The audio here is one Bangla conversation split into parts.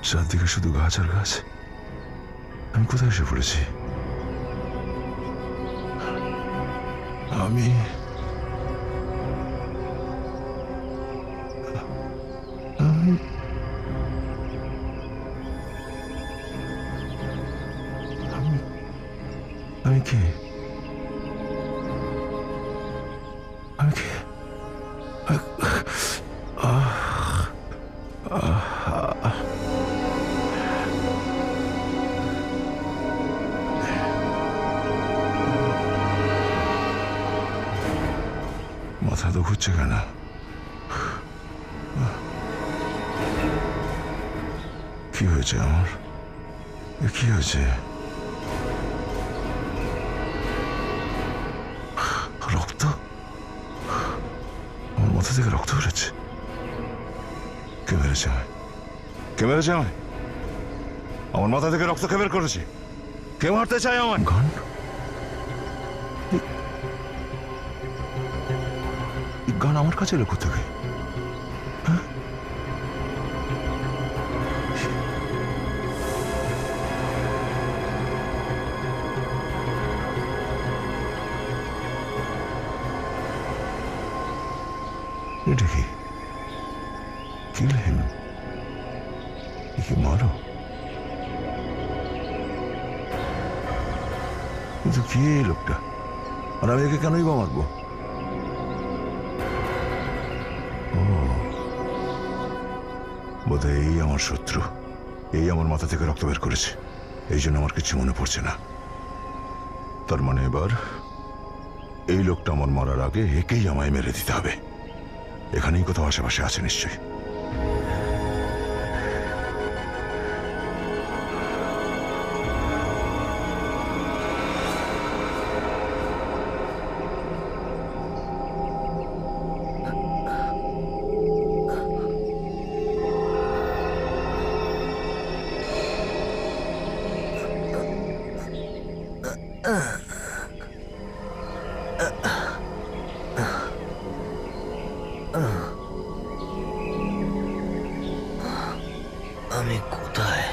চারদিকে শুধু গাছ আর গাছ। আমি কোথায় এসে পড়েছি? আমি আমি কে? আমি কে? মাথা তো ঘুরছে কেন? কি হয়েছে আমার? কি হয়েছে? রক্ত? আমার মাথা থেকে রক্ত বেরোচ্ছে। কে মেরেছে আমায়? কে মেরেছে আমায়? আমার মাথা থেকে রক্ত কে বের করেছে? কে মারতে চায় আমার? গান? গান আমার কাছে এলো কোথেকে? এটা কি? কিল হিম? কি মারো? কিন্তু কে এই লোকটা? আর আমি একে কেনই বা মারবো? বোধহয় এই আমার শত্রু, এই আমার মাথা থেকে রক্ত বের করেছে। এই জন্য আমার কিছু মনে পড়ছে না। তার মানে এবার এই লোকটা আমার মারার আগে একেই আমায় মেরে দিতে হবে। এখানেই কোথাও আশেপাশে আছে নিশ্চয়ই। আমি কোথায়?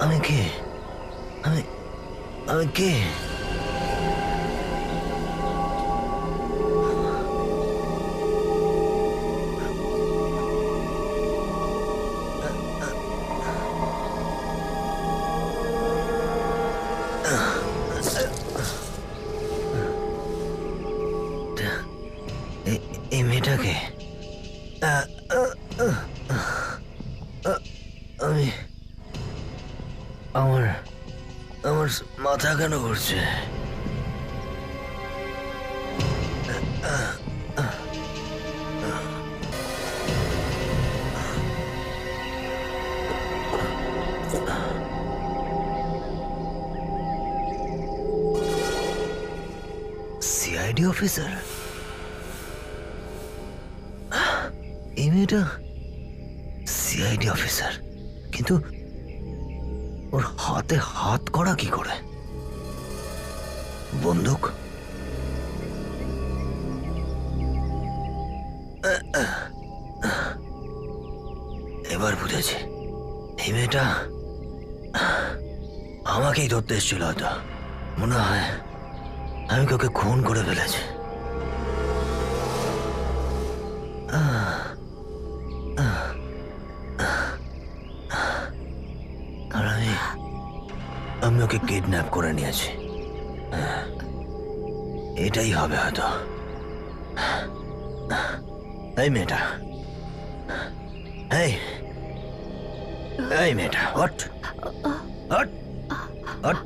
আমি কে? আমি কে? এই মেয়েটাকে আমি আমার মাথা কেন ঘুরছে? CID officer? এই মেয়েটা সিআইডি অফিসার, কিন্তু ওর হাতে হাত করা কি করে? বন্দুক? এবার বুঝেছি, এই মেয়েটা আমাকেই ধরতে এসেছিল হয়তো। মনে হয় আমি ওকে খুন করে ফেলেছি। আর আমি ওকে কিডন্যাপ করে নিয়েছি। এটাই হবে হয়তো। এই মেয়েটা, এই মেয়েটা, হট হট হট।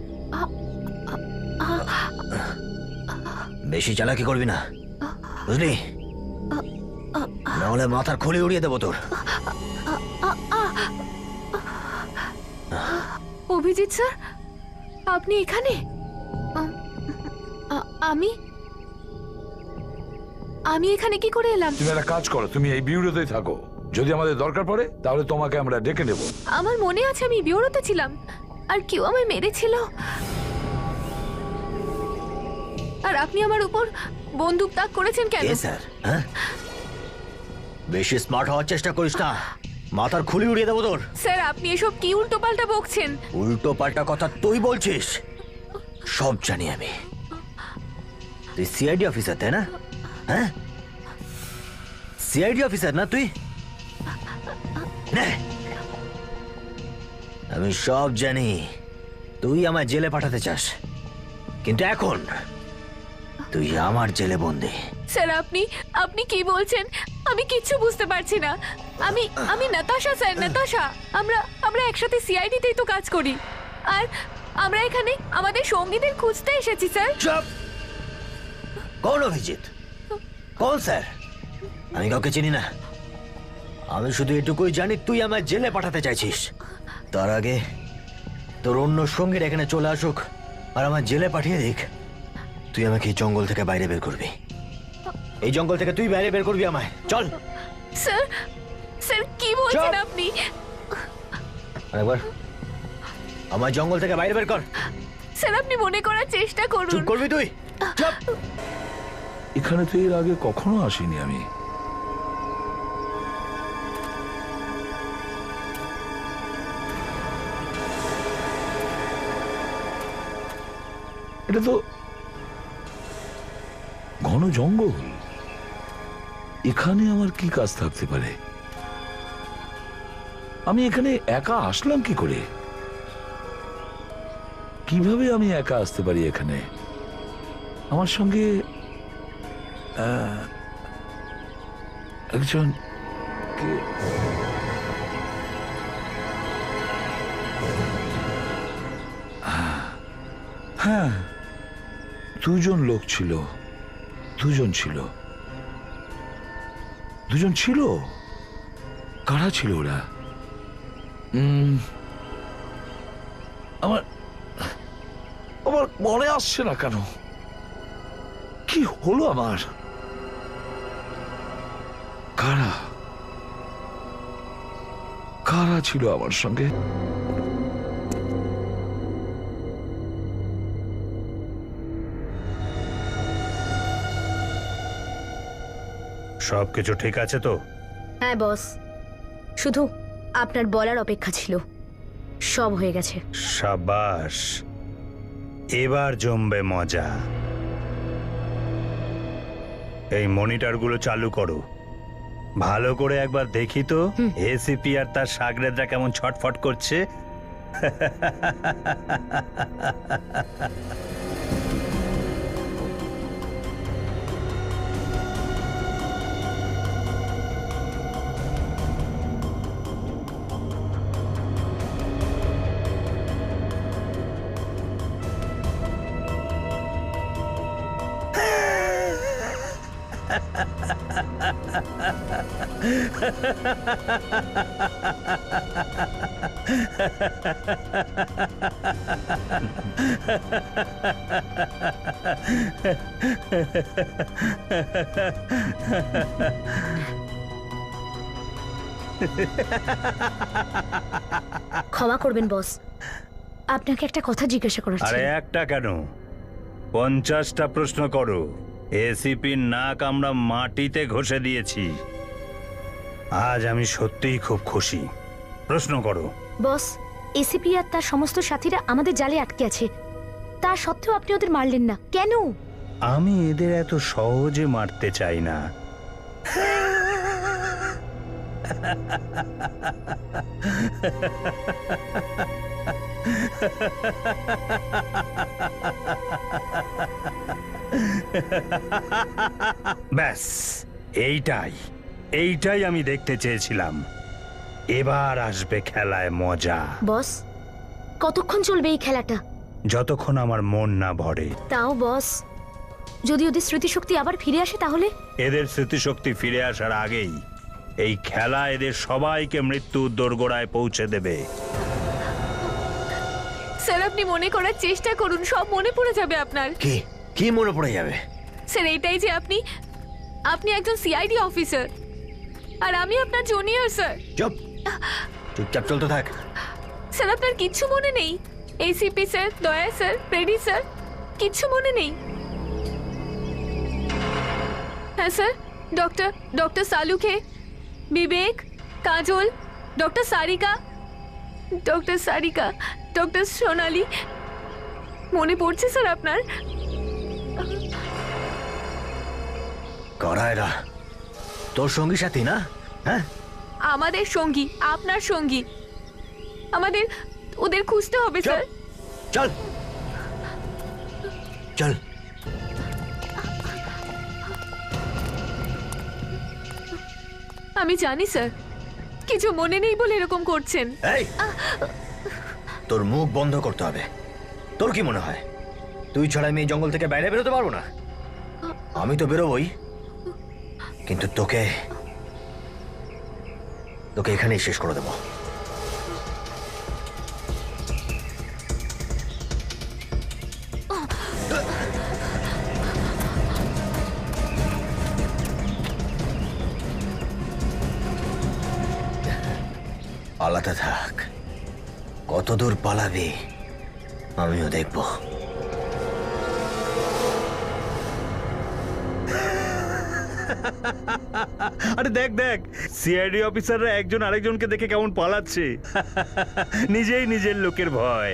বেশি চালাকি করবি না, বুঝলি? নাহলে মাথার খুলি উড়িয়ে দেবো তোর। অভিজিৎ স্যার, আপনি এখানে? আমি এখানে কি করে এলাম? তুমি একটা কাজ করো, তুমি এই বিউরোতেই থাকো। যদি আমাদের দরকার পড়ে তাহলে তোমাকে আমরা ডেকে নেব। আমার মনে আছে আমি বিউরোতে ছিলাম, আর কেউ আমায় মেরেছিল। আর স্যার আপনি আমার উপর বন্দুক তাক করেছেন কেন? কে স্যার? হ্যাঁ, বেশি স্মার্ট হওয়ার চেষ্টা করিস না, মাথার খুলি উড়িয়ে দেবো তোর। স্যার আপনি এসব কি উল্টো পাল্টা বকছেন? উল্টো পাল্টা কথা তুই বলছিস? সব জানি আমি। তুই সিআইডি অফিসার তাই না? হ্যাঁ, সিআইডি অফিসার না তুই? নে। আমি সব জানি। তুই আমায় জেলে পাঠাতে চাস, কিন্তু এখন তুই আমার জেলে বন্দী। স্যার আপনি আপনি কি বলছেন? আমি কিচ্ছু বুঝতে পারছি না। আমি নাতাশা স্যার, নাতাশা। আমরা একসাথে সিআইডিতেই তো কাজ করি, আর আমরা এখানে আমাদের সঙ্গীদের খুঁজতে এসেছি স্যার। চুপ! কোন অভিজিৎ? কোন স্যার? আমি কাউকে চিনি না। আমি শুধু এটুকুই জানি তুই আমায় জেলে পাঠাতে চাইছিস। তার আগে তোর অন্য সঙ্গীরা এখানে চলে আসুক আর আমার জেলে পাঠিয়ে দিক, তুই আমাকে এই জঙ্গল থেকে বাইরে বের করবি। এই জঙ্গল থেকে তুই বাইরে বের করবি আমায়। চল। স্যার স্যার কি বলছেন চুপ! আপনি? আরেকবার আমায় জঙ্গল থেকে বাইরে বের কর। স্যার আপনি মনে করার চেষ্টা করুন। চুপ করবি তুই? চুপ! এখানে তো এর আগে কখনো আসিনি আমি। এটা তো ঘন জঙ্গল, এখানে আমার কি কাজ থাকতে পারে? আমি এখানে একা আসলাম কি করে? কিভাবে আমি একা আসতে পারি এখানে? আমার সঙ্গে একজন হ্যাঁ, দুজন লোক ছিল। দুজন ছিল। কারা ছিল ওরা? আমার মনে আসছে না কেন। কি হলো আমার? কারা ছিল আমার সঙ্গে? সবকিছু ঠিক আছে তো? হ্যাঁ বস, শুধু আপনার বলার অপেক্ষা ছিল। সব হয়ে গেছে। সাবাস, এবার জমবে মজা। এই মনিটরগুলো চালু করো, ভালো করে একবার দেখি তো এসিপি আর তার সাগরেদরা কেমন ছটফট করছে। ক্ষমা করবেন বস, আপনাকে একটা কথা জিজ্ঞাসা করার ছিল। আরে একটা কেন, 50টা প্রশ্ন করো। এসিপির নাক আমরা মাটিতে ঘষে দিয়েছি। আজ আমি সত্যিই খুব খুশি। প্রশ্ন করো। বস, এসিপি আর তার সমস্ত সাথীরা আমাদের জালে আটকে আছে, তা সত্ত্বেও আপনি ওদের মারলেন না কেন? আমি এদের এত সহজে মারতে চাই না। ব্যাস, এইটাই আমি দেখতে চেয়েছিলাম। এবার আসবে খেলায় মজা। বস, কতক্ষণ চলবে এই খেলাটা? যতক্ষণ আমার মন না ভরে। তাও বস, যদি ওদের স্মৃতিশক্তি আবার ফিরে আসে তাহলে? এদের স্মৃতিশক্তি ফিরে আসার আগেই এই খেলা এদের সবাইকে মৃত্যুর দোরগোড়ায় পৌঁছে দেবে। স্যার আপনি মনে করার চেষ্টা করুন, সব মনে পড়ে যাবে আপনার। কি মনে পড়ে যাবে? স্যার এইটাই যে আপনি একজন সিআইডি অফিসার আর আমি আপনার জুনিয়র স্যার। চুপচাপ চলতে থাক। স্যার আপনার কিচ্ছু মনে নেই? এসিপি স্যার, দয়া স্যার, ফ্রেডি স্যার, কিচ্ছু মনে নেই? হ্যাঁ স্যার, ডক্টর ডক্টর সালুখে, বিবেক, কাজল, ডক্টর সারিকা, ডক্টর সোনালি। মনে পড়ছে স্যার আপনার? কারা এরা? তোর সঙ্গী সাথী না? হ্যাঁ, আমাদের সঙ্গী, আপনার সঙ্গী। আমাদের ওদের খুঁজতে হবে চল স্যার। চল চল। আমি জানি স্যার, কিছু মনে নেই বলে এরকম করছেন। এই, তোর মুখ বন্ধ করতে হবে। তোর কি মনে হয় তুই ছাড়া আমি এই জঙ্গল থেকে বাইরে বেরোতে পারবো না? আমি তো বেরোবই, কিন্তু তোকে তোকে এখানেই শেষ করে দেবো। পালাতে থাক, কত দূর পালাবি আমিও দেখবো। আরে দেখ দেখ, সিআইডি অফিসাররা একজন আরেকজনকে দেখে কেমন পালাচ্ছে। নিজেই নিজের লোকের ভয়।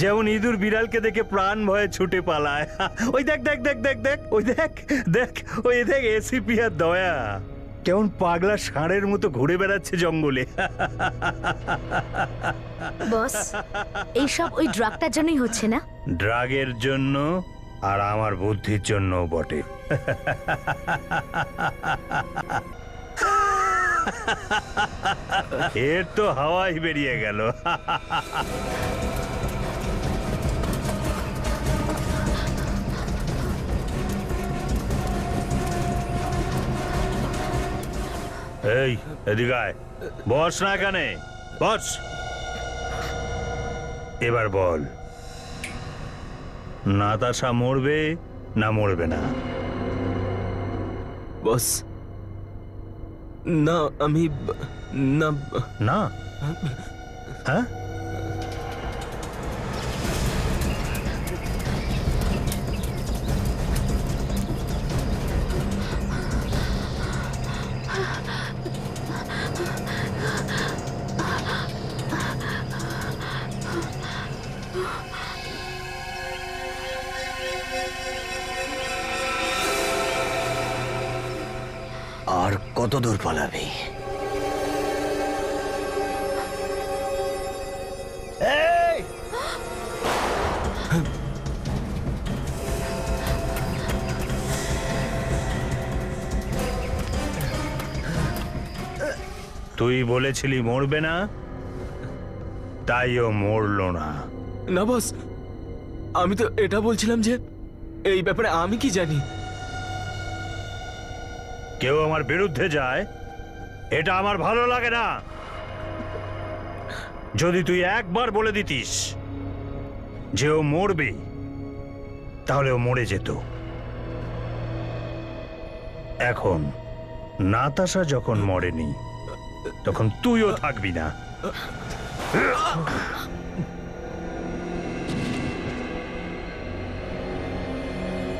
যেমন ইঁদুর বিড়ালকে দেখে প্রাণ ভয়ে ছুটে পালায়। ওই দেখ দেখ দেখ দেখ দেখ, ওই দেখ দেখ, ওই দেখ এসিপি আর দয়া কেমন পাগলা ষাঁড়ের মতো ঘুরে বেড়াচ্ছে জঙ্গলে। বস, এইসব ওই ড্রাগটার জন্যই হচ্ছে না? ড্রাগের জন্য আর আমার বুদ্ধির জন্য বটে। এর তো হাওয়াই বেরিয়ে গেল। এই এদিকে আয়। বস না এখানে, বস। এবার বল, নাতাশা মরবে না মরবে না? বস, না আমি না না? হ্যাঁ, আর কত দূর পালাবি? এই! তুই বলেছিলি মরবে না, তাইও মরলো না। না বস, আমি তো এটা বলছিলাম যে এই ব্যাপারে আমি কি জানি। কেউ আমার বিরুদ্ধে যায়, এটা আমার ভালো লাগে না। যদি তুই একবার বলে দিতিস যে ও মরবে, তাহলে ও মরে যেত। এখন নাতাশা যখন মরেনি, তখন তুইও থাকবি না।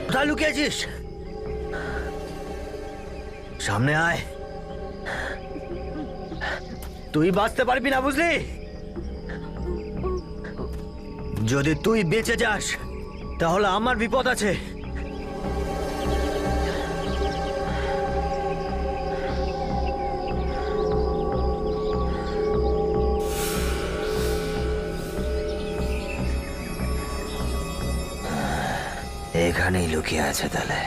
কোথায় লুকিয়েছিস? সামনে আয়। তুই বাঁচতে পারবি না, বুঝলি? যদি তুই বেঁচে যাস তাহলে আমার বিপদ আছে। এখানেই লুকিয়ে আছে তাহলে।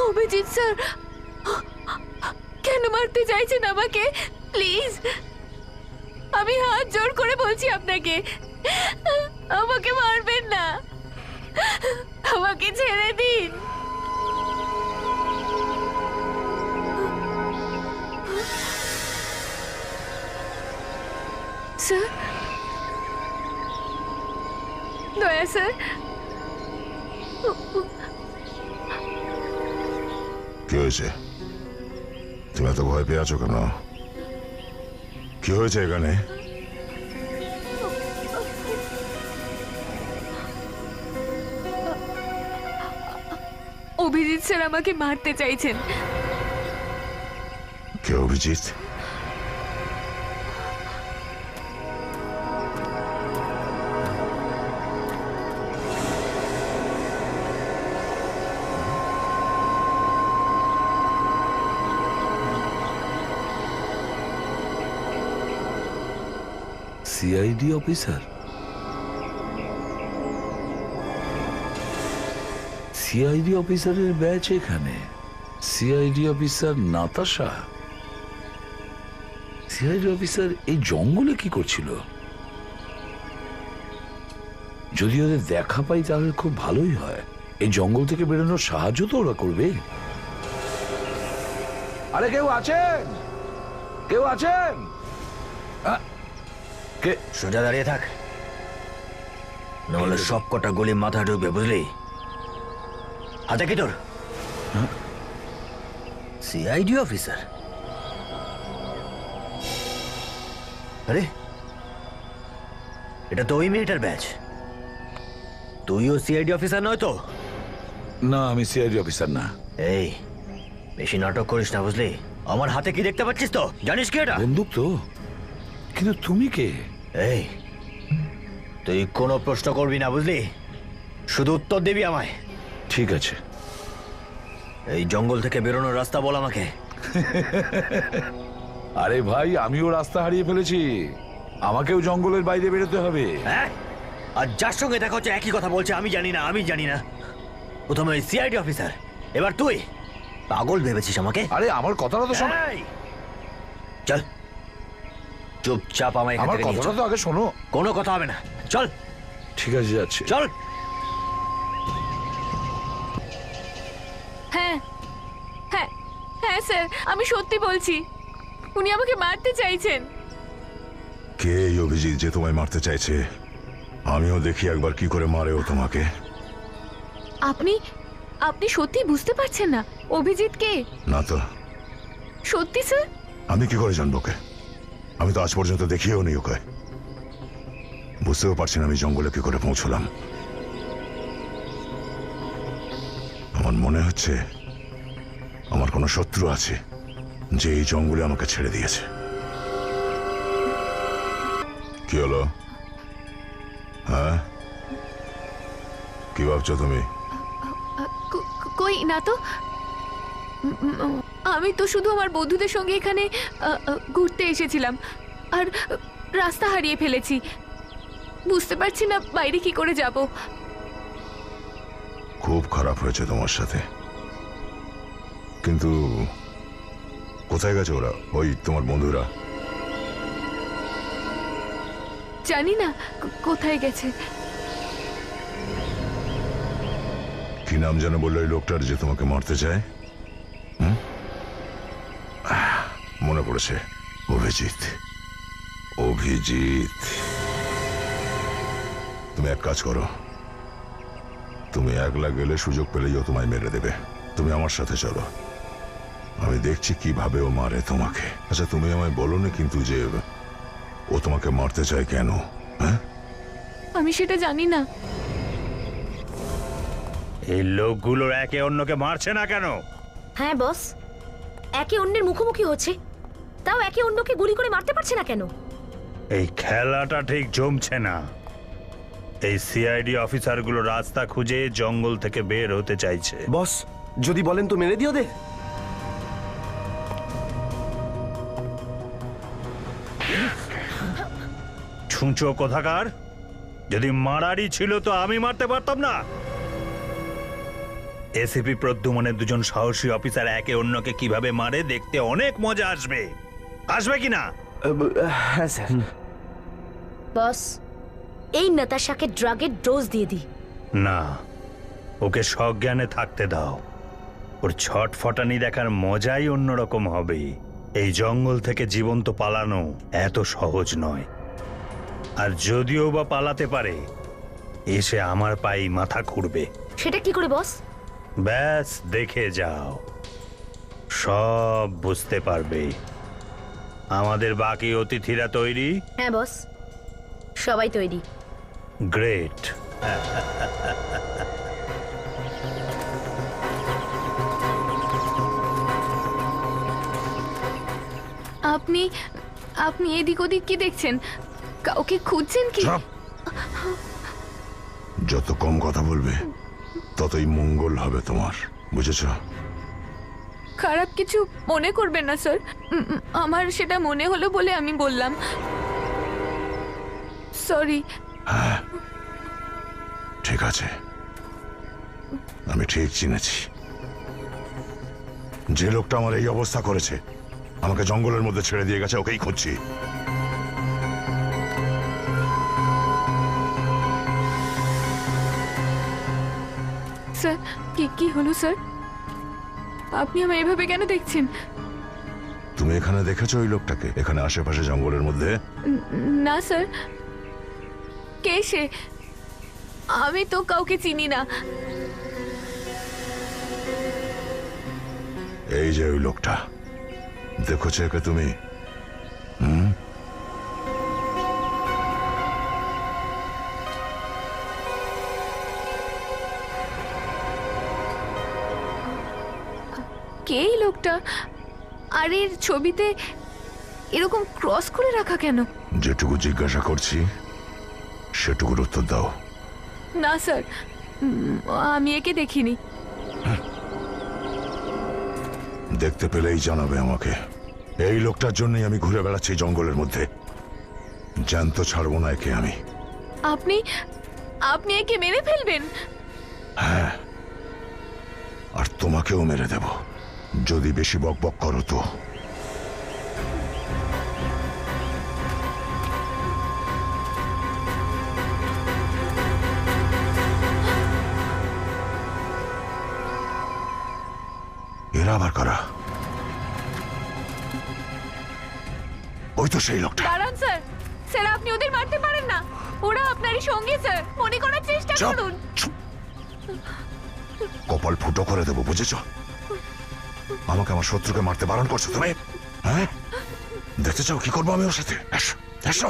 অভিজিৎ স্যার, কেন মারতে চাইছেন আমাকে? প্লিজ, আমি হাত জোর করে বলছি আপনাকে, আমাকে মারবেন না, আমাকে ছেড়ে দিন। স্যার, দয়া স্যার। কি হয়েছে? তুমি এত ভয় পেয়ে আছো কেন? কি হয়েছে এখানে? অভিজিৎ স্যার আমাকে মারতে চাইছেন। কে অভিজিৎ? CID officer? সিআইডি অফিসারের ব্যাচ এখানে? CID officer Natasha? CID officer এই জঙ্গলে কি করছিল? যদি ওদের দেখা পাই তাহলে খুব ভালোই হয়। এই জঙ্গল থেকে বেরোনোর সাহায্য তো ওরা করবে। আরে কেউ আছেন? কেউ আছেন? কে? সোজা দাঁড়িয়ে থাক, নাহলে সব কটা গুলি মাথা ঢুকবে, বুঝলি? হাতে কি তোর? CID officer? আরে, এটা তো ওই মেয়েটার ব্যাচ। তুইও সিআইডি অফিসার নয় তো? না, আমি সিআইডি অফিসার না। এই, বেশি নাটক করিস না, বুঝলি? আমার হাতে কি দেখতে পাচ্ছিস তো? জানিস কি এটা? বন্দুক তো, কিন্তু তুমি কে? এই, তুই কোনো প্রশ্ন করবি না, বুঝলি? শুধু উত্তর দিবি আমায়। ঠিক আছে। এই জঙ্গল থেকে বেরোনোর রাস্তা বল আমাকে। আরে ভাই, আমিও রাস্তা হারিয়ে ফেলেছি, আমাকেও জঙ্গলের বাইরে বেরোতে হবে। হ্যাঁ, আর যার সঙ্গে দেখা হচ্ছে একই কথা বলছে, আমি জানি না, আমি জানি না। প্রথমে ওই সিআইডি অফিসার, এবার তুই পাগল ভেবেছিস আমাকে? আরে আমার কথাটা তো শোনো। এই, চল, চুপচাপ আমায় এখান আমার থেকে নিয়ে কথাটা চল। তো আগে শোনো। কোনো কথা হবে না, চল ঠিক আছে, যাচ্ছি। চল। হ্যাঁ হ্যাঁ হ্যাঁ স্যার, আমি সত্যি বলছি, উনি আমাকে মারতে চাইছেন। কে এই অভিজিৎ যে তোমায় মারতে চাইছে? আমিও দেখি একবার কি করে মারে ও তোমাকে। আপনি আপনি সত্যি বুঝতে পারছেন না অভিজিৎ কে? না তো, সত্যি স্যার। আমি কি করে জানবো কে? আমি তো আজ পর্যন্ত দেখিও নি ওকে। বুঝতেও পারছি না আমি জঙ্গলে কি করে পৌঁছলাম। আমার মনে হচ্ছে আমার কোনো শত্রু আছে যে এই জঙ্গলে আমাকে ছেড়ে দিয়েছে। কি হলো? হ্যাঁ, কি ভাবছো তুমি? কই না তো, আমি তো শুধু আমার বন্ধুদের সঙ্গে এখানে ঘুরতে এসেছিলাম, আর রাস্তা হারিয়ে ফেলেছি। বুঝতে পারছি না বাইরে কি করে যাব। খুব খারাপ হয়েছে তোমার সাথে, কিন্তু কোথায় গেছে ওরা, ওই তোমার বন্ধুরা? জানি না কোথায় গেছে। কি নাম যেন বললো ওই লোকটার যে তোমাকে মারতে চায়? মনে পড়েছে, অভিজিৎ। অভিজিৎ, তুমি এক কাজ করো, তুমি একলা গেলে সুযোগ পেলেই ও তোমায় মেরে দেবে। তুমি আমার সাথে চলো, আমি দেখছি কিভাবে ও মারে তোমাকে। আচ্ছা, তুমি আমায় বলো না কিন্তু যে ও তোমাকে মারতে চায় কেন? হ্যাঁ, আমি সেটা জানি না। এই লোকগুলো একে অন্যকে মারছে না কেন? হ্যাঁ বস, একে অন্যের মুখোমুখি হচ্ছে, তাও একে অন্যকে গুলি করে মারতে পারছে না কেন? এই খেলাটা ঠিক জমছে না। এই সিআইডি অফিসারগুলো রাস্তা খুঁজে জঙ্গল থেকে বের হতে চাইছে। বস, যদি বলেন তো মেরে দিও দে। ছুঁচো কোথাকার, যদি মারারই ছিল তো আমি মারতে পারতাম না? এসিপি প্রদ্যুমনের দুজন সাহসী অফিসার একে অন্যকে কিভাবে মারে দেখতে অনেক মজা আসবে। আসবে কি না? হ্যাঁ স্যার। বস, এই নাতাশাকে ড্রাগের ডোজ দিয়ে দিই। না, ওকে সজ্ঞানে থাকতে দাও। ওর ছটফটানি দেখার মজাই অন্যরকম হবে। এই জঙ্গল থেকে জীবন্ত পালানো এত সহজ নয়। আর যদিও বা পালাতে পারে, এসে আমার পায়েই মাথা খুঁড়বে। সেটা কি করে বস? ব্যাস দেখে যাও, সব বুঝতে পারবে। আমাদের বাকি অতিথিরা তৈরি? হ্যাঁ বস, সবাই তৈরি। গ্রেট। আপনি আপনি এদিক ওদিক কি দেখছেন? কাউকে খুঁজছেন কি? চুপ! যত কম কথা বলবে ততই মঙ্গল হবে তোমার, বুঝেছ? খারাপ কিছু মনে করবেন না স্যার। আমার সেটা মনে হলো বলে আমি বললাম। সরি। ঠিক আছে, আমি ঠিক চিনেছি। যে লোকটা আমার এই অবস্থা করেছে, আমাকে জঙ্গলের মধ্যে ছেড়ে দিয়ে গেছে, ওকেই খুঁজছি। স্যার, কি হলো স্যার? আপনি আমায় এভাবে কেন দেখছেন? তুমি এখানে দেখেছো ওই লোকটাকে এখানে আশেপাশে জঙ্গলের মধ্যে? না স্যার। কে সে? আমি তো কাউকে চিনি না। এই যে ওই লোকটা, দেখেছো একে তুমি? কে এই লোকটা? আর এর ছবিতে এরকম ক্রস করে রাখা কেন? যেটুকু জিজ্ঞাসা করছি সেটুকুর উত্তর দাও। না স্যার, আমি একে দেখিনি। দেখতে পেলেই জানাবে আমাকে। এই লোকটার জন্যই আমি ঘুরে বেড়াচ্ছি এই জঙ্গলের মধ্যে। জ্যান্ত ছাড়বো না একে আমি। আপনি আপনি একে মেরে ফেলবেন? হ্যাঁ, আর তোমাকেও মেরে দেব যদি বেশি বকবক করো তো। এরা আবার কারা? ওই তো সেই লোকটা। দাঁড়ান স্যার। স্যার, আপনি ওদের মারতে পারেন না। ওরা আপনারই সঙ্গী স্যার। মনে করার চেষ্টা চুপ! করুন। চুপ! কপাল ফুটো করে দেবো, বুঝেছ? আমাকে আমার শত্রুকে মারতে বারণ করছো তুমি? হ্যাঁ, দেখতে চাও কি করবো আমি ওর সাথে? এসো, এসো।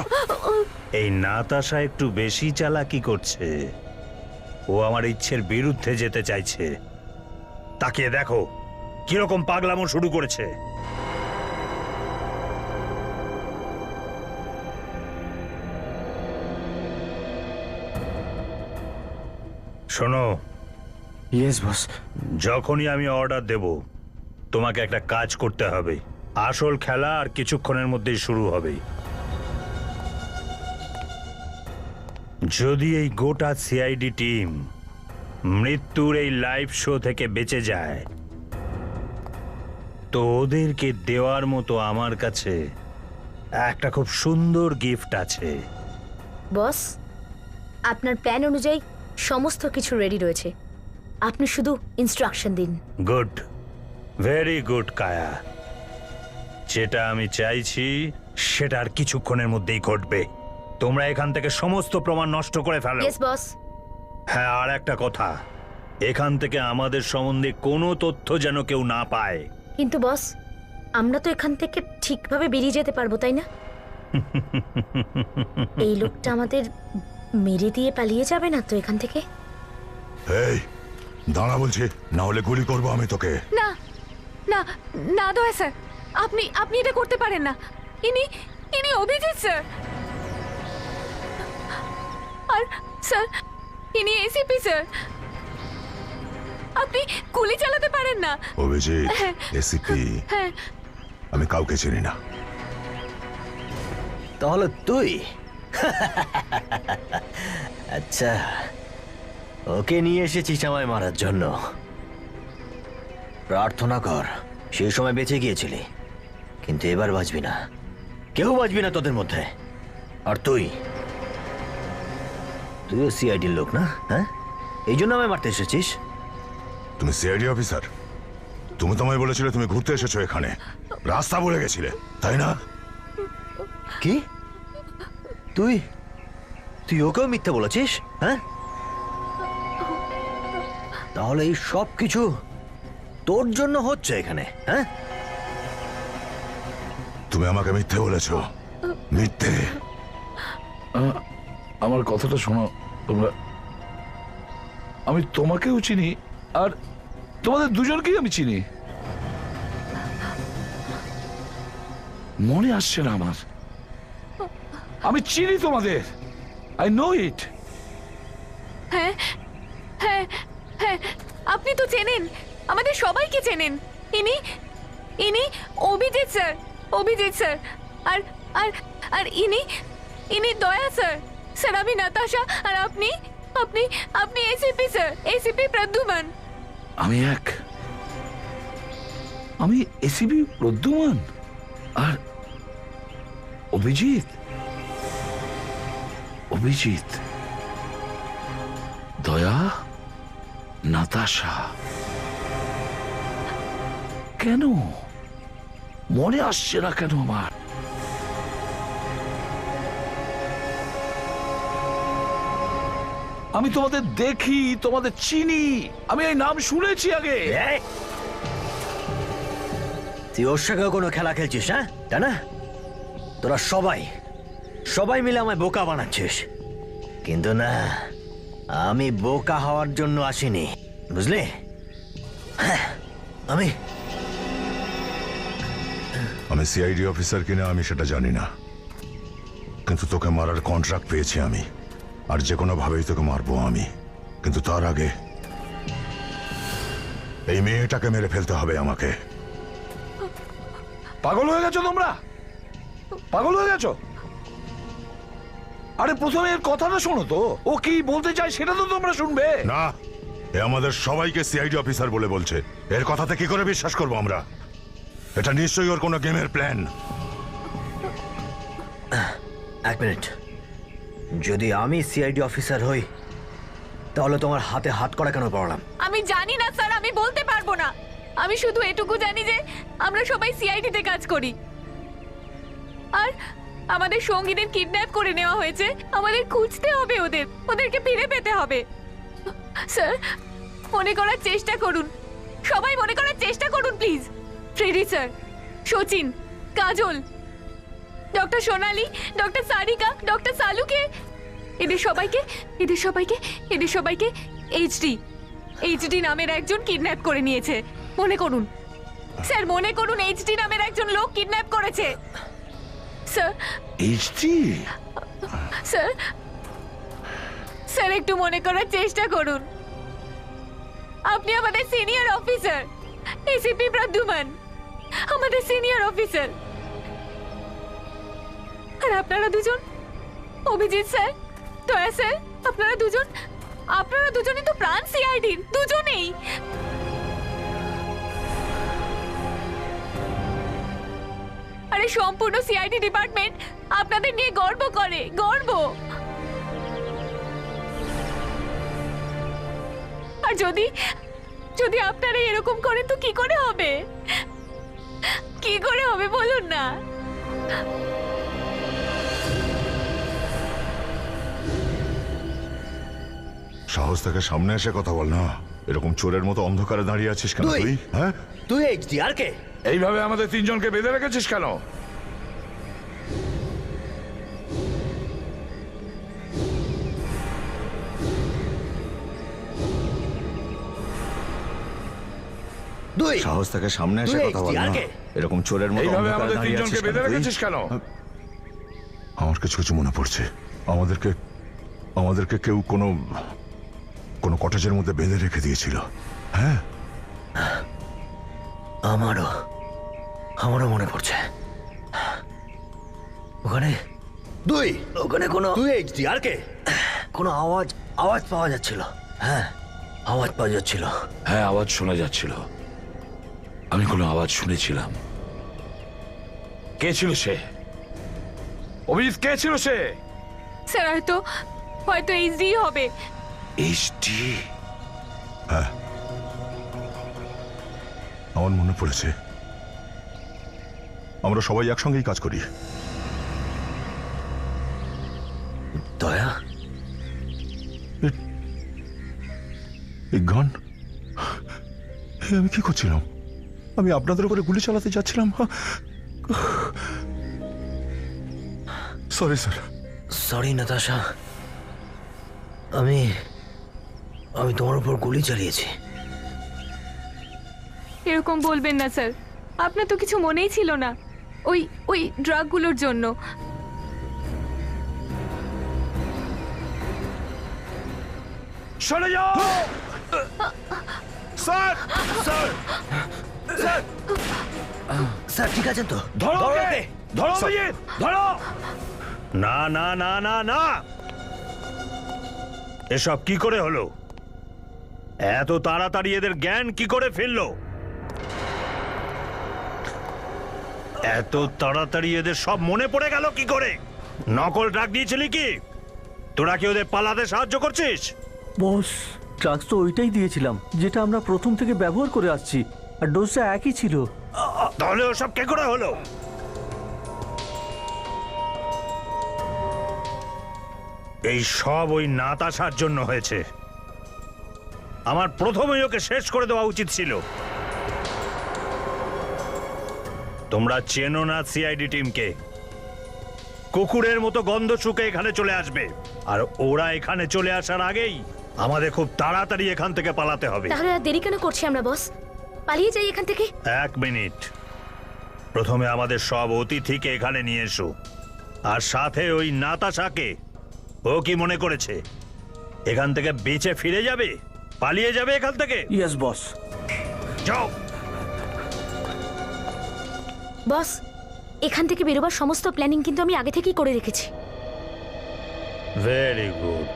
এই নাতাশা একটু বেশি চালাকি করছে। ও আমার ইচ্ছের বিরুদ্ধে যেতে চাইছে। তাকিয়ে দেখো কিরকম পাগলামো শুরু করেছে। শোনো, ইয়েস বস। যখনই আমি অর্ডার দেব তোমাকে একটা কাজ করতে হবে। আসল খেলা আর কিছুক্ষণের মধ্যেই শুরু হবে। যদি এই গোটা সিআইডি টিম মৃত্যুর এই লাইভ শো থেকে বেঁচে যায়, তো ওদেরকে দেওয়ার মতো আমার কাছে একটা খুব সুন্দর গিফট আছে। বস, আপনার প্ল্যান অনুযায়ী সমস্ত কিছু রেডি রয়েছে। আপনি শুধু ইনস্ট্রাকশন দিন। গুড, ভেরি গুড কায়া। যেটা আমি চাইছি সেটা আর কিছুক্ষণের মধ্যেই ঘটবে। তোমরা এখান থেকে সমস্ত প্রমাণ নষ্ট করে ফেলো। Yes boss. হ্যাঁ, আর একটা কথা, এখান থেকে আমাদের সম্বন্ধে কোনো তথ্য যেন কেউ না পায়। কিন্তু বস, আমরা তো এখান থেকে ঠিকভাবে বেরিয়ে যেতে পারবো, তাই না? এই লোকটা আমাদের মেরে দিয়ে পালিয়ে যাবে না তো এখান থেকে? এই দাঁড়া বলছি, না হলে গুলি করবো আমি তোকে। না না না দয়া স্যার, আপনি আপনি এটা করতে পারেন না। ইনি ইনি অভিজিৎ স্যার। আর স্যার, ইনি এসিপি স্যার। আপনি গুলি চালাতে পারেন না। অভিজিৎ, এসিপি, হ্যাঁ। আমি কাউকে চিনি না। তাহলে তুই? আচ্ছা, ওকে নিয়ে এসেছিস আমায় মারার জন্য। প্রার্থনা কর সেই সময় বেঁচে গিয়েছিলি, কিন্তু এবার বাঁচবি না। কেউ বাঁচবি না তোদের মধ্যে। আর তুইও সিআইডির লোক না? হ্যাঁ, এই জন্য আমায় মারতে এসেছিস? তুমি সিআইডি অফিসার? তুমি তো আমায় বলেছিলে তুমি ঘুরতে এসেছো এখানে, রাস্তা বলে গেছিলে, তাই না? কি তুই তুই ওকেও মিথ্যে বলেছিস? হ্যাঁ, তাহলে এই সব কিছু তোর জন্য হচ্ছে এখানে? হ্যাঁ, তুমি আমাকে মিথ্যে বলেছো, মিথ্যে। আমার কথাটা শোনো তোমরা। আমি তোমাকেও চিনি আর তোমাদের দুজনকেই আমি চিনি। মনে আসছে না আমার। আমি চিনি তোমাদের। আই নো ইট। হ্যাঁ হ্যাঁ হ্যাঁ, আপনি তো চেনেন, আমাদের সবাইকে চেনেন। ইনি ইনি অভিজিৎ স্যার, অভিজিৎ স্যার। আর আর আর ইনি দয়া স্যার। স্যার আমি নাতাশা, আর আপনি আপনি আপনি এসিপি স্যার, এসিপি প্রদ্যুমান। আমি এসিবি প্রদ্যুমান আর অভিজিৎ। অভিজিৎ, দয়া, নাতাশা। কেন মনে আসছে না কেন আমার? আমি তোমাদের দেখি, তোমাদের চিনি, আমি এই নাম শুনেছি আগে। এই, তুই ওর সঙ্গেও কোনো খেলা খেলছিস? হ্যাঁ, তাই না? তোরা সবাই সবাই মিলে আমায় বোকা বানাচ্ছিস, কিন্তু না, আমি বোকা হওয়ার জন্য আসিনি, বুঝলি? হ্যাঁ, আমি সিআইডি অফিসার কিনা আমি সেটা জানি না, কিন্তু তোকে মারার কন্ট্রাক্ট পেয়েছি আমি, আর যে কোনো ভাবেই তোকে মারবো আমি। কিন্তু তার আগে এই মেয়েটাকে মেরে ফেলতে হবে আমাকে। পাগল হয়ে গেছো তোমরা? পাগল হয়ে গেছো? আরে প্রথমে এর কথাটা শোনো তো, ও কি বলতে চায় সেটা তো তোমরা শুনবে। না, এ আমাদের সবাইকে সিআইডি অফিসার বলে বলছে, এর কথাতে কি করে বিশ্বাস করবো আমরা? এটা নিশ্চয়ই ওর কোনো গেমের প্ল্যান। এক মিনিট, যদি আমি সিআইডি অফিসার হই তাহলে তোমার হাতে হাত করা কেন পড়লাম? আমি জানি না স্যার, আমি বলতে পারবো না। আমি শুধু এটুকু জানি যে আমরা সবাই সিআইডিতে কাজ করি, আর আমাদের সঙ্গীদের কিডন্যাপ করে নেওয়া হয়েছে। আমাদের খুঁজতে হবে ওদেরকে ফিরে পেতে হবে। স্যার, মনে করার চেষ্টা করুন, সবাই মনে করার চেষ্টা করুন please. Freddy sir, Sachin, Kajol, doctor Sonali, doctor Sarika, doctor Saluke, এদের সবাইকে এইচডি নামের একজন কিডন্যাপ করে নিয়েছে। মনে করুন স্যার, মনে করুন, এইচডি নামের একজন লোক কিডন্যাপ করেছে। Sir, HD? স্যার, স্যার একটু মনে করার চেষ্টা করুন। আপনি আমাদের সিনিয়র অফিসার, এসিপি প্রদ্যুমান, আমাদের সিনিয়র অফিসার। আর আপনারা দুজন, অভিজিৎ স্যার, দয়া স্যার, আপনারা দুজনই তো প্রাণ সিআইডির, দুজনেই। আরে সম্পূর্ণ সিআইডি ডিপার্টমেন্ট আপনাদের নিয়ে গর্ব করে, গর্ব। আর যদি আপনারা এরকম করেন তো কি করে হবে? কি করে হবে বলুন না? সাহস থেকে সামনে এসে কথা বল না। এরকম চোরের মতো অন্ধকারে দাঁড়িয়ে আছিস কেন তুই? তুই? হ্যাঁ, তুই এইচডি, আর কে? এইভাবে আমাদের তিনজনকে বেঁধে রেখেছিস কেন? তুই সাহস থেকে সামনে এসে তুই কথা বল HDR না। কে? এরকম চোরের মতো এইভাবে অন্ধকারে আমাদের দাঁড়িয়ে তিনজনকে আছিস কেন বেঁধে তুই? রেখেছিস কেন? আমার কিছু কিছু মনে পড়ছে। আমাদেরকে কেউ কোনো কটেজের মধ্যে বেঁধে রেখে দিয়েছিল। হ্যাঁ, আমারও মনে পড়ছে। ওখানে কোনো এইচডি, আর কে? কোনো আওয়াজ পাওয়া যাচ্ছিল। হ্যাঁ, আওয়াজ পাওয়া যাচ্ছিল। হ্যাঁ, আওয়াজ শোনা যাচ্ছিল। আমি কোনো আওয়াজ শুনেছিলাম। কে ছিল সে? অভিজিৎ, কে ছিল সে? স্যার হয়তো হয়তো এইচডি হবে। এইচডি? হ্যাঁ, আমার মনে পড়েছে, আমরা সবাই একসঙ্গেই কাজ করি। দয়া, এই গান, আমি কি করছিলাম? আমি আপনাদের উপরে গুলি চালাতে যাচ্ছিলাম। Sorry sir. সরি নাতাশা, আমি আমি তোমার উপর গুলি চালিয়েছি। এরকম বলবেন না স্যার, আপনার তো কিছু মনেই ছিল না ওই ওই ড্রাগগুলোর জন্য। সরে যাও! স্যার! স্যার! স্যার! স্যার ঠিক আছেন তো? ধরো ওকে! ওকে। ধরো অভিজিৎ! ধরো! না না না না না, এসব কি করে হলো? এত তাড়াতাড়ি এদের জ্ঞান কি করে ফিরলো? এত তাড়াতাড়ি এদের সব মনে পড়ে গেল কি করে? নকল ড্রাগ দিয়েছিলি কি? তোরা কি ওদের পালাতে সাহায্য করছিস? বস, ড্রাগস তো ওইটাই দিয়েছিলাম যেটা আমরা প্রথম থেকে ব্যবহার করে আসছি, আর ডোজটা একই ছিল। তাহলে ওসব কে করে হলো? এই সব ওই নাতাশার জন্য হয়েছে। আমার প্রথমেই ওকে শেষ করে দেওয়া উচিত ছিল। তোমরা চেনো না সিআইডি টিমকে। কুকুরের মতো গন্ধ শুকে এখানে চলে আসবে, আর ওরা এখানে চলে আসার আগেই আমাদের খুব তাড়াতাড়ি এখান থেকে পালাতে হবে। তাহলে আর দেরি কেন করছি আমরা বস? পালিয়ে যাই এখান থেকে। 1 মিনিট, প্রথমে আমাদের সব অতিথিকে এখানে নিয়ে এসো, আর সাথে ওই নাতাশাকে। ও কি মনে করেছে এখান থেকে বেঁচে ফিরে যাবে, পালিয়ে যাবে এখান থেকে? Yes boss. যাও। বস, এখান থেকে বেরোবার সমস্ত প্ল্যানিং কিন্তু আমি আগে থেকেই করে রেখেছি। ভেরি গুড,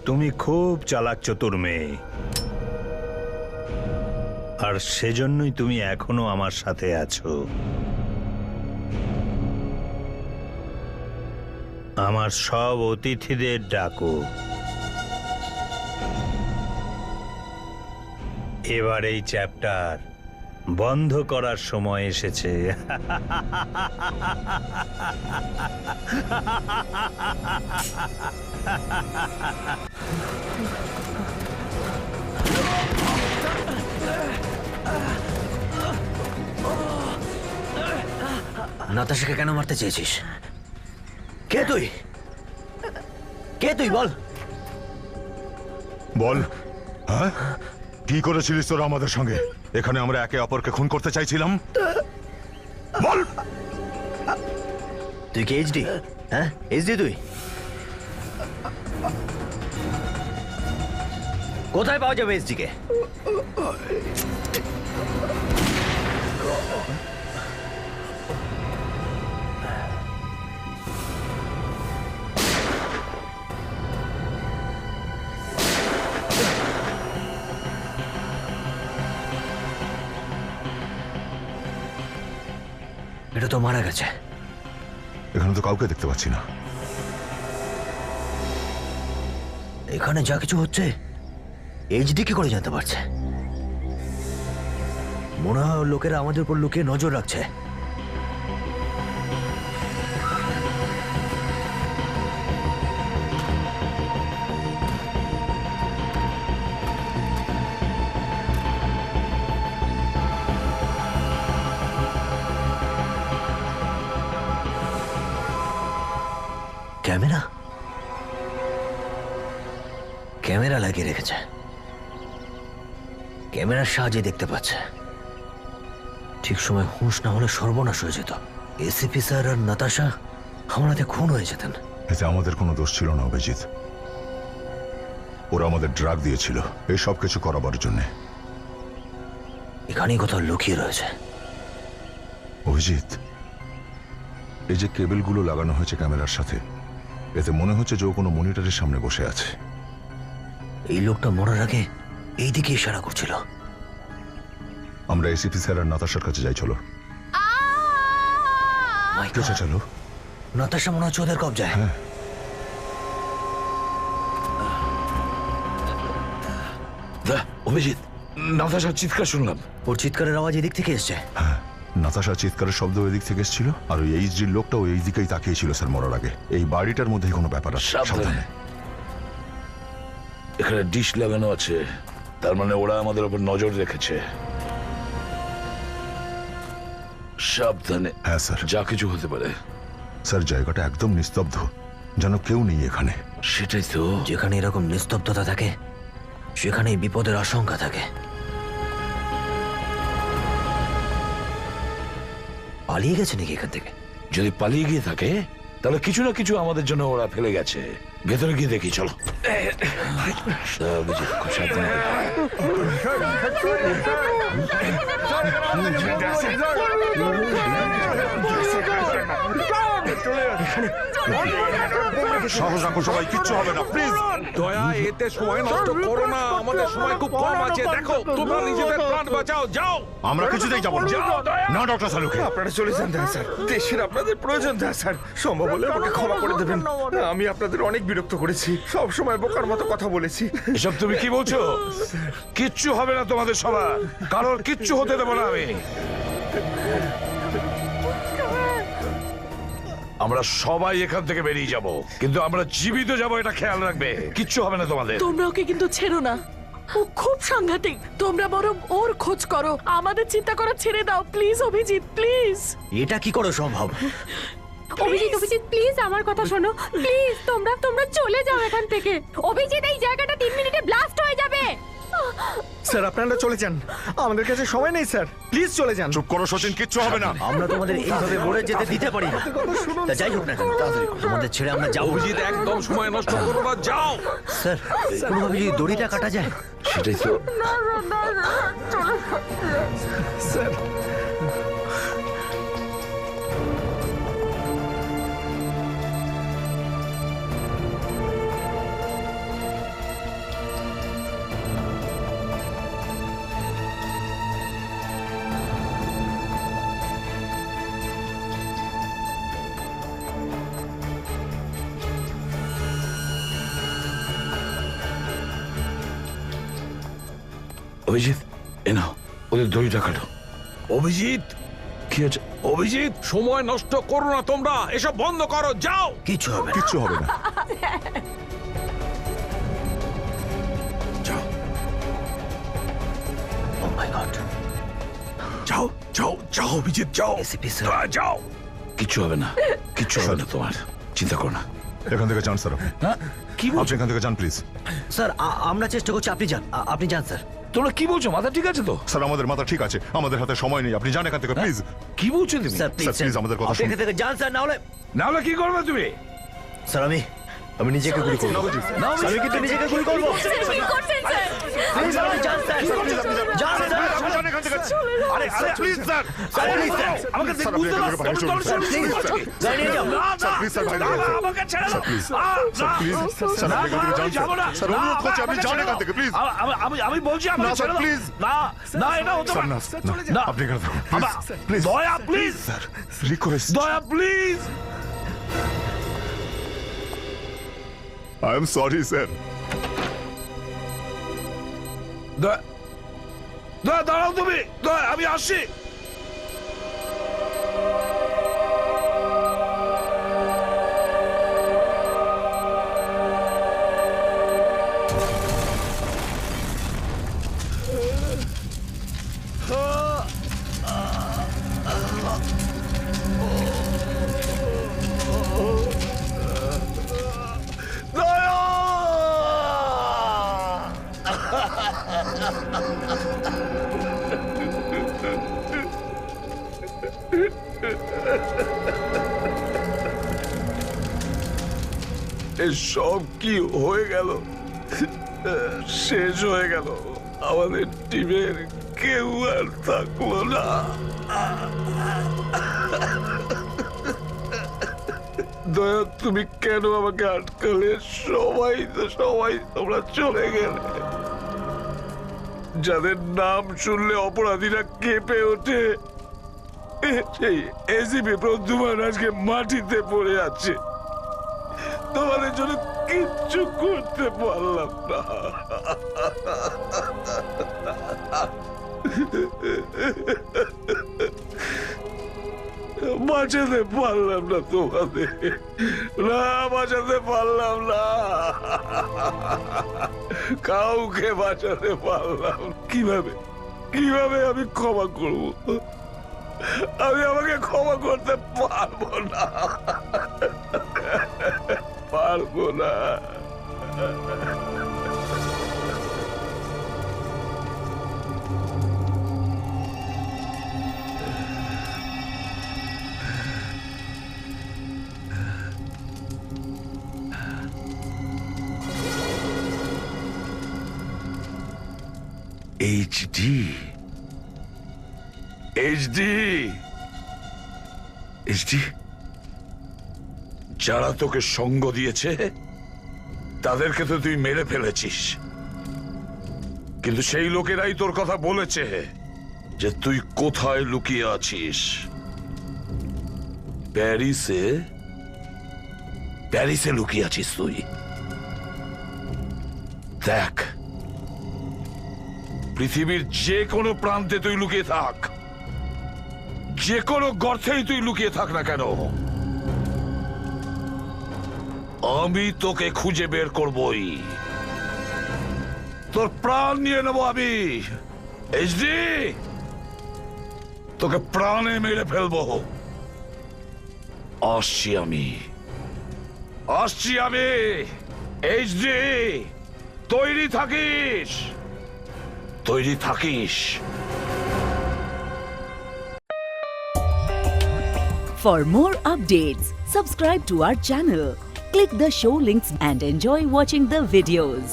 তুমি খুব চালাক চতুর মেয়ে, আর সেজন্যই তুমি এখনো আমার সাথে আছো। আমার সব অতিথিদের ডাকো। এবার এই চ্যাপ্টার বন্ধ করার সময় এসেছে। নাতাশাকে কেন মারতে চেয়েছিস? কে তুই? কে তুই বল? বল, হ্যাঁ, কি করেছিলিস তোরা আমাদের সঙ্গে? এখানে আমরা একে অপরকে খুন করতে চাইছিলাম। বল। তুই কি এইচডি? হ্যাঁ, এইচডি তুই? কোথায় পাওয়া যাবে এইচডি কে? এটা তো মারা গেছে। এখানে তো কাউকে দেখতে পাচ্ছি না। এখানে যা কিছু হচ্ছে এইচডি কি করে জানতে পারছে? মনে হয় ওর লোকেরা আমাদের উপর লুকিয়ে নজর রাখছে। ক্যামেরা ক্যামেরা লাগিয়ে রেখেছে, ক্যামেরার সাহায্যে দেখতে পাচ্ছে। ঠিক সময় হুঁশ না হলে সর্বনাশ হয়ে যেত। এসিপি স্যার আর নাতাশা আমার হাতে খুন হয়ে যেতেন। এতে আমাদের কোনো দোষ ছিল না অভিজিৎ। ওরা আমাদের ড্রাগ দিয়েছিল এই সব কিছু করাবার জন্যে। এখানেই কোথাও লুকিয়ে রয়েছে। অভিজিৎ, এই যে কেবলগুলো লাগানো হয়েছে ক্যামেরার সাথে, এতে মনে হচ্ছে যে ও কোনো মনিটরের সামনে বসে আছে। এই লোকটা মরার আগে এই দিকে ইশারা করছিল। আমরা এসিপি স্যার আর নাতাশার কাছে যাই, চলো। মাই কে গড, চলো। নাতাশা মনে হচ্ছে ওদের কবজায়। অভিজিৎ, নাতাশার চিৎকার শুনলাম। ওর চিৎকারের আওয়াজ এদিক থেকে এসছে। নাতাশার চিৎকারের শব্দ ওই দিক থেকে এসেছিল, আর ওই এইচডির লোকটাও এই দিকেই তাকিয়েছিল স্যার মরার আগে। এই বাড়িটার মধ্যেই কোনো ব্যাপার আছে, সাবধানে। এখানে ডিশ লাগানো আছে, তার মানে ওরা আমাদের উপর নজর রেখেছে। সাবধানে। হ্যাঁ স্যার। যা কিছু হতে পারে। স্যার জায়গাটা একদম নিস্তব্ধ, যেন কেউ নেই এখানে। সেটাই তো। যেখানে এরকম নিস্তব্ধতা থাকে সেখানেই বিপদের আশঙ্কা থাকে। পালিয়ে গেছে নাকি এখান থেকে? যদি পালিয়ে গিয়ে থাকে তাহলে কিছু না কিছু আমাদের জন্য ওরা ফেলে গেছে। ভেতরে গিয়ে দেখি, চলো। অভিজিৎ, খুব সাবধানে। সাহস রাখো সবাই, কিচ্ছু হবে না, প্লিজ। দয়া, এতে সময় নষ্ট করো না, আমাদের সময় খুব কম আছে। দেখো, তোমরা নিজেদের প্রাণ বাঁচাও, যাও। আমরা কিছুতেই যাবো না। না ডক্টর সালুকে। আপনারা চলে যান দয়া স্যার, দেশের আপনাদের প্রয়োজন দয়া স্যার। সম্ভব হলে আমাকে ক্ষমা করে দেবেন। আমি আপনাদের অনেক বিরক্ত করেছি, সব সময় বোকার মতো কথা বলেছি। এসব তুমি কি বলছো? কিচ্ছু হবে না তোমাদের সবার, কারোর কিচ্ছু হতে দেবো না আমি। আমরা সবাই এখান থেকে বেরিয়ে যাব, কিন্তু আমরা জীবিত যাব, এটা খেয়াল রাখবে। কিচ্ছু হবে না তোমাদের। তোমরা ওকে কিন্তু ছেড়ো না, ও খুব সাংঘাতিক। তোমরা বরং ওর খোঁজ করো, আমাদের চিন্তা করা ছেড়ে দাও প্লিজ। অভিজিৎ প্লিজ। এটা কি করে সম্ভব? অভিজিৎ, অভিজিৎ প্লিজ আমার কথা শোনো, প্লিজ। তোমরা তোমরা চলে যাও এখান থেকে। অভিজিৎ, এই জায়গাটা 3 মিনিটে ব্লাস্ট হয়ে যাবে। স্যার আপনারা চলে যান, আমাদের কাছে সময় নেই স্যার, প্লিজ চলে যান। চুপ করো সচিন, কিচ্ছু হবে না। আমরা তোমাদের এইভাবে মরে যেতে দিতে পারি না। তা যাই হোক না কেন, তাড়াতাড়ি করো। তোমাদের ছেড়ে আমরা যাবো। অভিজিৎ, একদম সময় নষ্ট করো না, যাও। স্যার, কোনোভাবে যদি দড়িটা কাটা যায়। সেটাই তো। স্যার, অভিজিৎ, এ নাও, ওদের দড়িটা কাটো। অভিজিৎ, কি আছে? অভিজিৎ, সময় নষ্ট করো না তোমরা, এসব বন্ধ করো, যাও। কিচ্ছু হবে না। কিচ্ছু হবে না। যাও, ও মাই গড। যাও, যাও, যাও অভিজিৎ, যাও। ACP sir. যাও। কিচ্ছু হবে না, কিচ্ছু হবে না তোমার, চিন্তা করো না। এখান থেকে যান স্যার। কি আপনি এখান থেকে যান প্লিজ। স্যার, আমরা চেষ্টা করছি, আপনি যান। আপনি যান স্যার। তোমরা কি বলছো? মাথা ঠিক আছে তো? স্যার আমাদের মাথা ঠিক আছে, আমাদের হাতে সময় নেই, আপনি যান এখান থেকে প্লিজ। কি বলছো তুমি? স্যার প্লিজ, স্যার, please, আমাদের কথা আপনি শুনুন। এখান থেকে যান স্যার, না হলে। না হলে কি করবে তুমি? স্যার, আমি নিজেকে গুলি করবো। আমি কিন্তু নিজেকে গুলি করবো। কি করছেন স্যার? প্লিজ আপনি যান স্যার। যান স্যার। আরে আরে please sir. Sir, please sir. আমাকে স্যার, বুঝতে আপনি পারছো? এখান থেকে বাইরে চলুন, প্লিজ, গাড়ি নিয়ে যাও। স্যার প্লিজ স্যার বাইরে যান, স্যার। আমাকে ছেড়ে দাও। প্লিজ স্যার, প্লিজ স্যার, আপনি এখান থেকে যান স্যার। স্যার অনুরোধ করছি, আপনি যান এখান থেকে প্লিজ। আমি বলছি না আমাকে স্যার ছেড়ে দাও। প্লিজ। না না, এটা হতে স্যার পারে না, না। না, আপনি এখানে থাকুন প্লিজ। প্লিজ দয়া প্লিজ, স্যার, রিকোয়েস্ট। দয়া please. I am sorry sir. দয়া, দয়া দাঁড়াও তুমি। দয়া, আমি আসছি। এসব কি হয়ে গেল? শেষ হয়ে গেল, আমাদের টিমের কেউ আর থাকলো না। দয়া, তুমি কেন আমাকে আটকালে? সবাই তোমরা চলে গেলে। যাদের নাম শুনলে অপরাধীরা কেঁপে ওঠে, সেই এসিপি প্রদ্যুমান আজকে মাটিতে পড়ে আছে। তোমাদের জন্য কিচ্ছু করতে পারলাম না। বাঁচাতে পারলাম না তোমাদের, না বাঁচাতে পারলাম না, কাউকে বাঁচাতে পারলাম। কিভাবে কিভাবে আমি ক্ষমা করব? আমি আমাকে ক্ষমা করতে পারবো না, পারবো না। এইচডি এইচডি এইচডি, যারা তোকে সঙ্গ দিয়েছে তাদেরকে তো তুই মেরে ফেলেছিস, কিন্তু সেই লোকেরাই তোর কথা বলেছে যে তুই কোথায় লুকিয়ে আছিস। প্যারিসে, প্যারিসে লুকিয়ে আছিস তুই। দেখ, পৃথিবীর যে কোনো প্রান্তে তুই লুকিয়ে থাক, যে কোনো গর্তেই তুই লুকিয়ে থাক না কেন, আমি তোকে খুঁজে বের করবই, তোর প্রাণ নিয়ে নেবো আমি। এইচডি, তোকে প্রাণে মেরে ফেলবো। আসছি আমি, আসছি আমি। এইচডি, তৈরি থাকিস, তৈরি থাকিস। For more updates, subscribe to our channel, click the show links and enjoy watching the videos.